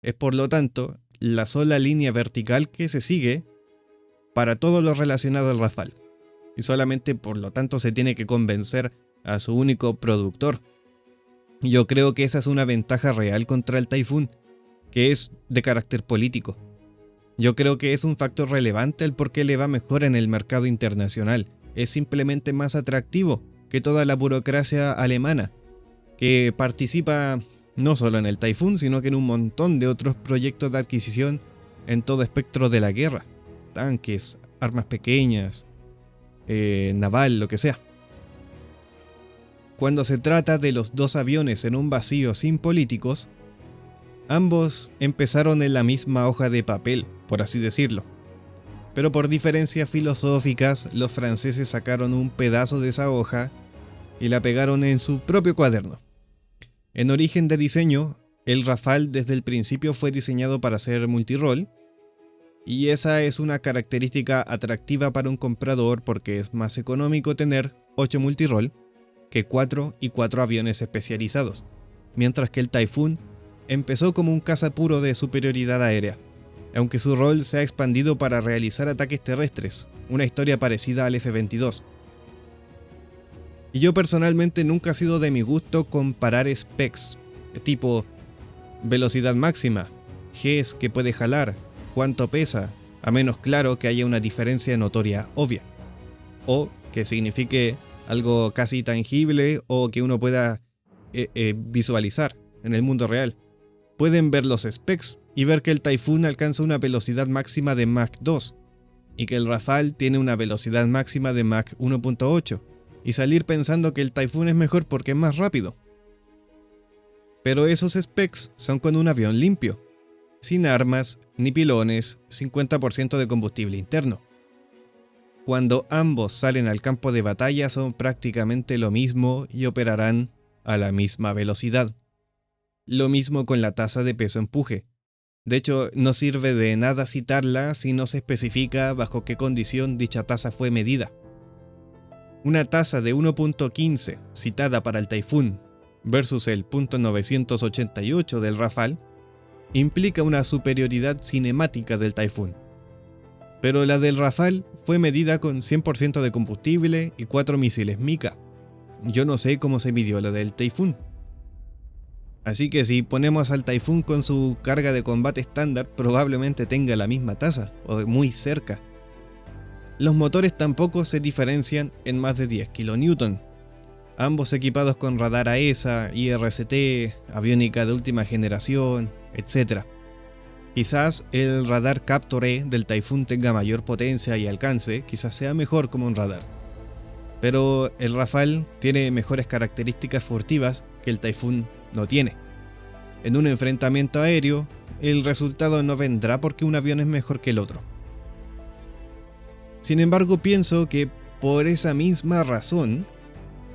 es por lo tanto la sola línea vertical que se sigue para todo lo relacionado al Rafale. Y solamente por lo tanto se tiene que convencer a su único productor. Yo creo que esa es una ventaja real contra el Typhoon, que es de carácter político. Yo creo que es un factor relevante el por qué le va mejor en el mercado internacional. Es simplemente más atractivo que toda la burocracia alemana, que participa no solo en el Typhoon, sino que en un montón de otros proyectos de adquisición en todo espectro de la guerra. Tanques, armas pequeñas, naval, lo que sea. Cuando se trata de los dos aviones en un vacío sin políticos, Ambos empezaron en la misma hoja de papel, por así decirlo. Pero por diferencias filosóficas, los franceses sacaron un pedazo de esa hoja y la pegaron en su propio cuaderno. En origen de diseño, el Rafale desde el principio fue diseñado para ser multirol, y esa es una característica atractiva para un comprador porque es más económico tener 8 multirol que 4 y 4 aviones especializados, mientras que el Typhoon empezó como un caza puro de superioridad aérea, aunque su rol se ha expandido para realizar ataques terrestres, una historia parecida al F-22. Y yo personalmente nunca ha sido de mi gusto comparar specs, tipo velocidad máxima, Gs que puede jalar, cuánto pesa, a menos claro que haya una diferencia notoria obvia, o que signifique algo casi tangible o que uno pueda visualizar en el mundo real. Pueden ver los specs y ver que el Typhoon alcanza una velocidad máxima de Mach 2 y que el Rafale tiene una velocidad máxima de Mach 1.8 y salir pensando que el Typhoon es mejor porque es más rápido. Pero esos specs son con un avión limpio, sin armas ni pilones, 50% de combustible interno. Cuando ambos salen al campo de batalla son prácticamente lo mismo y operarán a la misma velocidad. Lo mismo con la tasa de peso-empuje. De hecho, no sirve de nada citarla si no se especifica bajo qué condición dicha tasa fue medida. Una tasa de 1.15 citada para el Typhoon versus el .988 del Rafale implica una superioridad cinemática del Typhoon. Pero la del Rafale fue medida con 100% de combustible y 4 misiles Mika. Yo no sé cómo se midió la del Typhoon. Así que si ponemos al Typhoon con su carga de combate estándar, probablemente tenga la misma tasa, o muy cerca. Los motores tampoco se diferencian en más de 10 kN. Ambos equipados con radar AESA, IRST, aviónica de última generación, etc. Quizás el radar Captor-E del Typhoon tenga mayor potencia y alcance, quizás sea mejor como un radar. Pero el Rafale tiene mejores características furtivas que el Typhoon no tiene. En un enfrentamiento aéreo, el resultado no vendrá porque un avión es mejor que el otro. Sin embargo, pienso que por esa misma razón,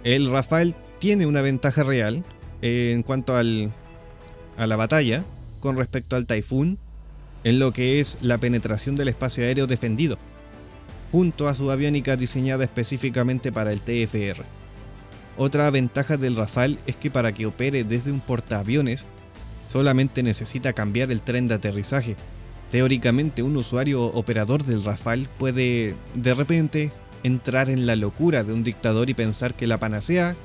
el Rafale tiene una ventaja real en cuanto a la batalla con respecto al Typhoon en lo que es la penetración del espacio aéreo defendido, junto a su aviónica diseñada específicamente para el TFR. Otra ventaja del Rafale es que para que opere desde un portaaviones solamente necesita cambiar el tren de aterrizaje. Teóricamente un usuario operador del Rafale puede de repente entrar en la locura de un dictador y pensar que la panacea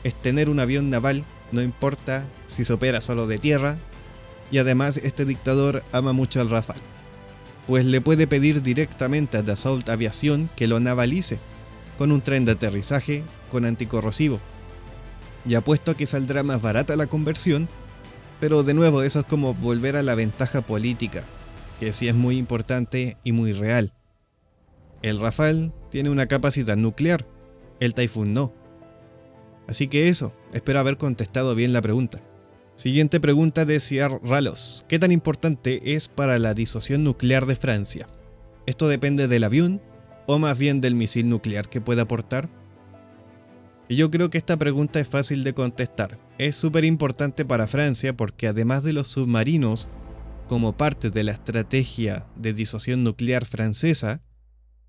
es tener un avión naval, no importa si se opera solo de tierra, y además este dictador ama mucho al Rafale, pues le puede pedir directamente a Dassault Aviation que lo navalice con un tren de aterrizaje con anticorrosivo. Y apuesto a que saldrá más barata la conversión, pero de nuevo eso es como volver a la ventaja política, que sí es muy importante y muy real. El Rafale tiene una capacidad nuclear, el Typhoon no. Así que eso, espero haber contestado bien la pregunta. Siguiente pregunta de Ciar Ralos. ¿Qué tan importante es para la disuasión nuclear de Francia? ¿Esto depende del avión o más bien del misil nuclear que pueda aportar? Y yo creo que esta pregunta es fácil de contestar. Es súper importante para Francia porque además de los submarinos, como parte de la estrategia de disuasión nuclear francesa,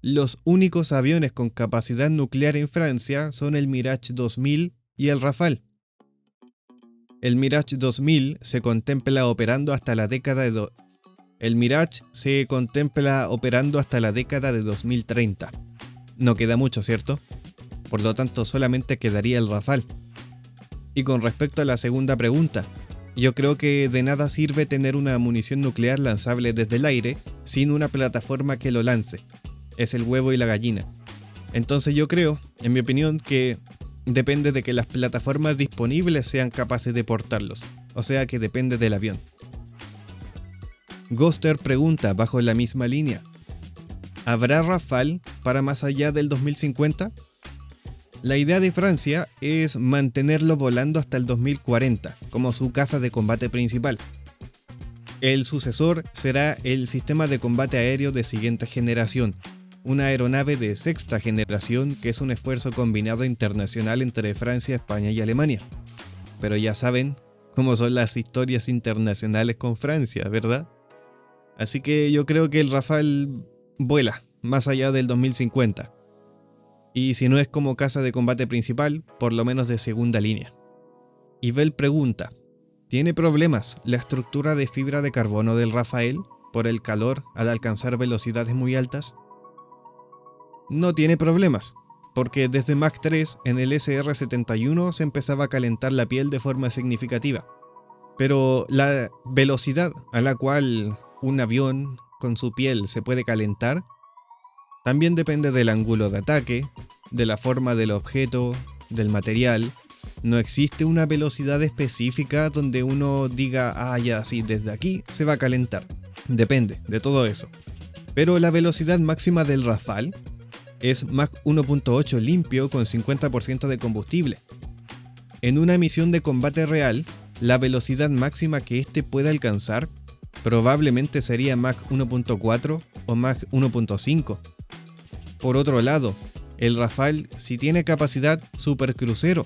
los únicos aviones con capacidad nuclear en Francia son el Mirage 2000 y el Rafale. El Mirage 2000 se contempla operando hasta la década de El Mirage se contempla operando hasta la década de 2030. No queda mucho, ¿cierto? Por lo tanto, solamente quedaría el Rafale. Y con respecto a la segunda pregunta, yo creo que de nada sirve tener una munición nuclear lanzable desde el aire sin una plataforma que lo lance. Es el huevo y la gallina. Entonces yo creo, en mi opinión, que depende de que las plataformas disponibles sean capaces de portarlos. O sea que depende del avión. Ghoster pregunta bajo la misma línea: ¿habrá Rafale para más allá del 2050? La idea de Francia es mantenerlo volando hasta el 2040 como su caza de combate principal. El sucesor será el sistema de combate aéreo de siguiente generación, una aeronave de sexta generación que es un esfuerzo combinado internacional entre Francia, España y Alemania. Pero ya saben cómo son las historias internacionales con Francia, ¿verdad? Así que yo creo que el Rafale vuela más allá del 2050. Y si no es como casa de combate principal, por lo menos de segunda línea. Y Bell pregunta, ¿tiene problemas la estructura de fibra de carbono del Rafale por el calor al alcanzar velocidades muy altas? No tiene problemas, porque desde Mach 3 en el SR-71 se empezaba a calentar la piel de forma significativa. Pero la velocidad a la cual un avión con su piel se puede calentar también depende del ángulo de ataque, de la forma del objeto, del material. No existe una velocidad específica donde uno diga, ah ya, sí, desde aquí se va a calentar. Depende de todo eso. Pero la velocidad máxima del Rafale es Mach 1.8 limpio con 50% de combustible. En una misión de combate real, la velocidad máxima que éste puede alcanzar probablemente sería Mach 1.4 o Mach 1.5. Por otro lado, el Rafale sí tiene capacidad supercrucero,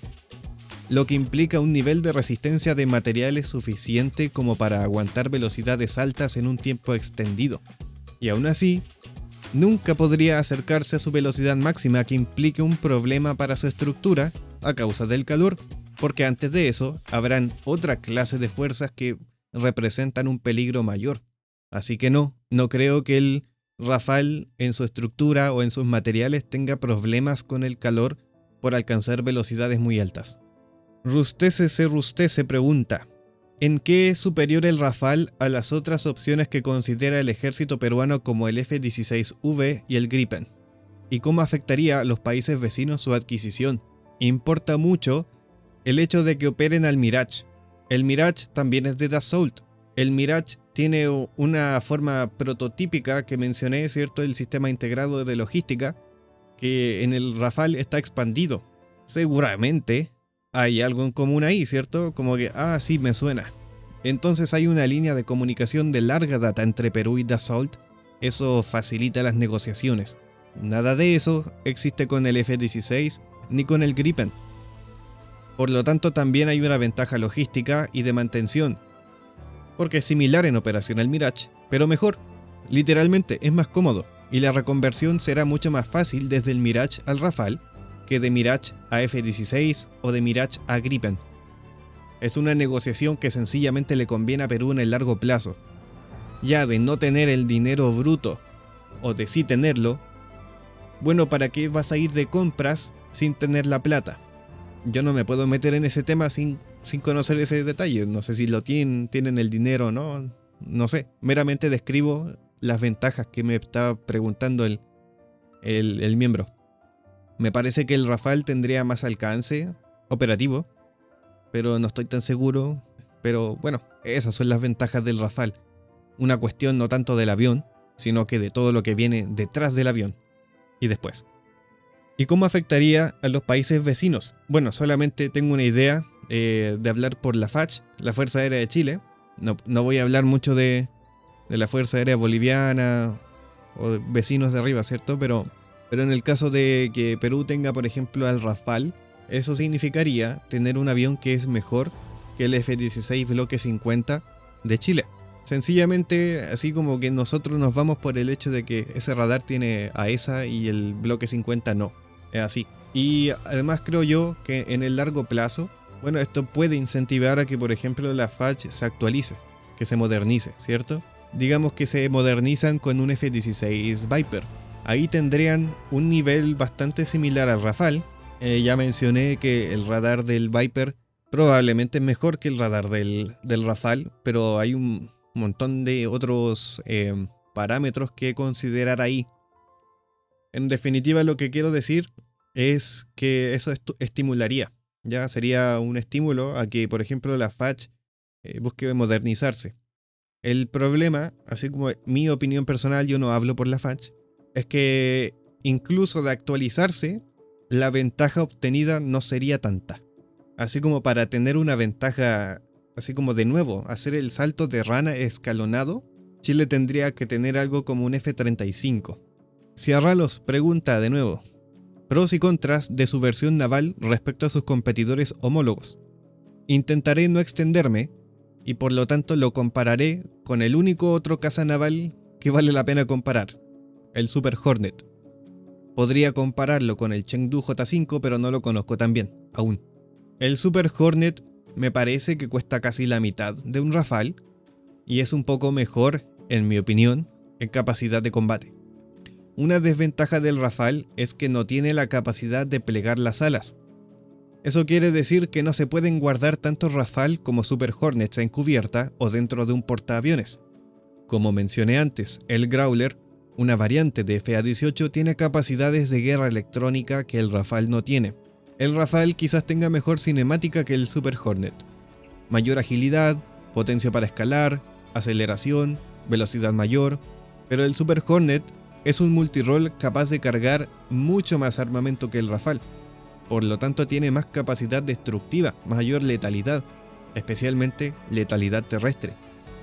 lo que implica un nivel de resistencia de materiales suficiente como para aguantar velocidades altas en un tiempo extendido. Y aún así, nunca podría acercarse a su velocidad máxima que implique un problema para su estructura a causa del calor, porque antes de eso habrán otra clase de fuerzas que representan un peligro mayor. Así que no creo que el Rafale en su estructura o en sus materiales tenga problemas con el calor por alcanzar velocidades muy altas. Rustese pregunta, ¿en qué es superior el Rafale a las otras opciones que considera el ejército peruano como el F-16V y el Gripen? ¿Y cómo afectaría a los países vecinos su adquisición? Importa mucho el hecho de que operen al Mirage. El Mirage también es de Dassault. El Mirage tiene una forma prototípica que mencioné, ¿cierto? El sistema integrado de logística, que en el Rafale está expandido. Seguramente hay algo en común ahí, ¿cierto? Como que, sí, me suena. Entonces hay una línea de comunicación de larga data entre Perú y Dassault. Eso facilita las negociaciones. Nada de eso existe con el F-16 ni con el Gripen. Por lo tanto, también hay una ventaja logística y de mantención, porque es similar en operación al Mirage, pero mejor. Literalmente es más cómodo, y la reconversión será mucho más fácil desde el Mirage al Rafale que de Mirage a F-16 o de Mirage a Gripen. Es una negociación que sencillamente le conviene a Perú en el largo plazo. Ya de no tener el dinero bruto, o de sí tenerlo, bueno, ¿para qué vas a ir de compras sin tener la plata? Yo no me puedo meter en ese tema sin conocer ese detalle. No sé si lo tienen el dinero o no. No sé. Meramente describo las ventajas que me está preguntando el miembro. Me parece que el Rafale tendría más alcance operativo, pero no estoy tan seguro. Pero bueno, esas son las ventajas del Rafale. Una cuestión no tanto del avión, sino que de todo lo que viene detrás del avión y después. ¿Y cómo afectaría a los países vecinos? Bueno, solamente tengo una idea de hablar por la FACH, la Fuerza Aérea de Chile. No voy a hablar mucho de la Fuerza Aérea Boliviana o de vecinos de arriba, ¿cierto? Pero en el caso de que Perú tenga, por ejemplo, al Rafale, eso significaría tener un avión que es mejor que el F-16 Bloque 50 de Chile. Sencillamente, así como que nosotros nos vamos por el hecho de que ese radar tiene AESA y el Bloque 50 no. Es así. Y además creo yo que en el largo plazo, bueno, esto puede incentivar a que, por ejemplo, la FACH se actualice, que se modernice, ¿cierto? Digamos que se modernizan con un F-16 Viper. Ahí tendrían un nivel bastante similar al Rafale. Ya mencioné que el radar del Viper probablemente es mejor que el radar del Rafale, pero hay un montón de otros parámetros que considerar ahí. En definitiva, lo que quiero decir es que eso estimularía. Ya sería un estímulo a que, por ejemplo, la FACH busque modernizarse. El problema, así como mi opinión personal, yo no hablo por la FACH, es que incluso de actualizarse, la ventaja obtenida no sería tanta. Así como para tener una ventaja así como de nuevo, hacer el salto de rana escalonado, Chile tendría que tener algo como un F-35. Ciarralos pregunta de nuevo, pros y contras de su versión naval respecto a sus competidores homólogos. Intentaré no extenderme, y por lo tanto lo compararé con el único otro caza naval que vale la pena comparar, el Super Hornet. Podría compararlo con el Chengdu J5, pero no lo conozco tan bien, aún. El Super Hornet me parece que cuesta casi la mitad de un Rafale, y es un poco mejor, en mi opinión, en capacidad de combate. Una desventaja del Rafale es que no tiene la capacidad de plegar las alas. Eso quiere decir que no se pueden guardar tanto Rafale como Super Hornets en cubierta o dentro de un portaaviones. Como mencioné antes, el Growler, una variante de FA-18, tiene capacidades de guerra electrónica que el Rafale no tiene. El Rafale quizás tenga mejor cinemática que el Super Hornet. Mayor agilidad, potencia para escalar, aceleración, velocidad mayor, pero el Super Hornet es un multirol capaz de cargar mucho más armamento que el Rafale. Por lo tanto tiene más capacidad destructiva, mayor letalidad, especialmente letalidad terrestre.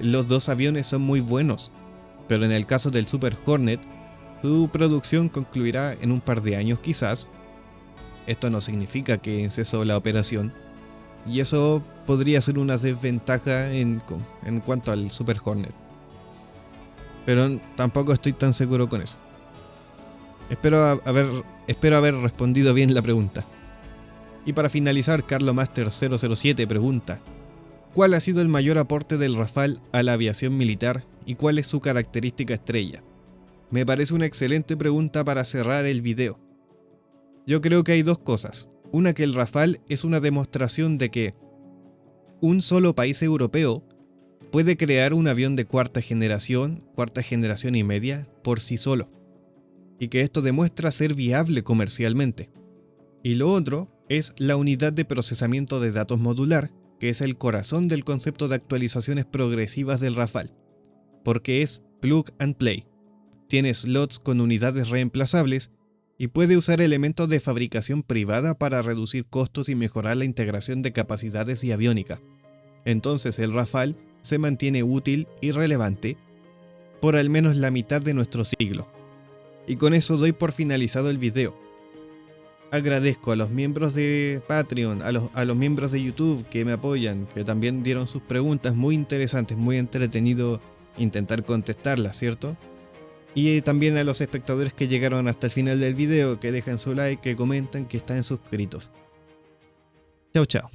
Los dos aviones son muy buenos, pero en el caso del Super Hornet, su producción concluirá en un par de años quizás. Esto no significa que cesó la operación, y eso podría ser una desventaja en cuanto al Super Hornet. Pero tampoco estoy tan seguro con eso. Espero haber respondido bien la pregunta. Y para finalizar, Carlomaster 007 pregunta: ¿cuál ha sido el mayor aporte del Rafale a la aviación militar y cuál es su característica estrella? Me parece una excelente pregunta para cerrar el video. Yo creo que hay dos cosas. Una, que el Rafale es una demostración de que un solo país europeo puede crear un avión de cuarta generación y media, por sí solo, y que esto demuestra ser viable comercialmente. Y lo otro es la unidad de procesamiento de datos modular, que es el corazón del concepto de actualizaciones progresivas del Rafale, porque es plug and play. Tiene slots con unidades reemplazables y puede usar elementos de fabricación privada para reducir costos y mejorar la integración de capacidades y aviónica. Entonces el Rafale se mantiene útil y relevante por al menos la mitad de nuestro siglo. Y con eso doy por finalizado el video. Agradezco a los miembros de Patreon, a los miembros de YouTube que me apoyan, que también dieron sus preguntas muy interesantes, muy entretenido intentar contestarlas, ¿cierto? Y también a los espectadores que llegaron hasta el final del video, que dejan su like, que comentan, que están suscritos. Chao, chao.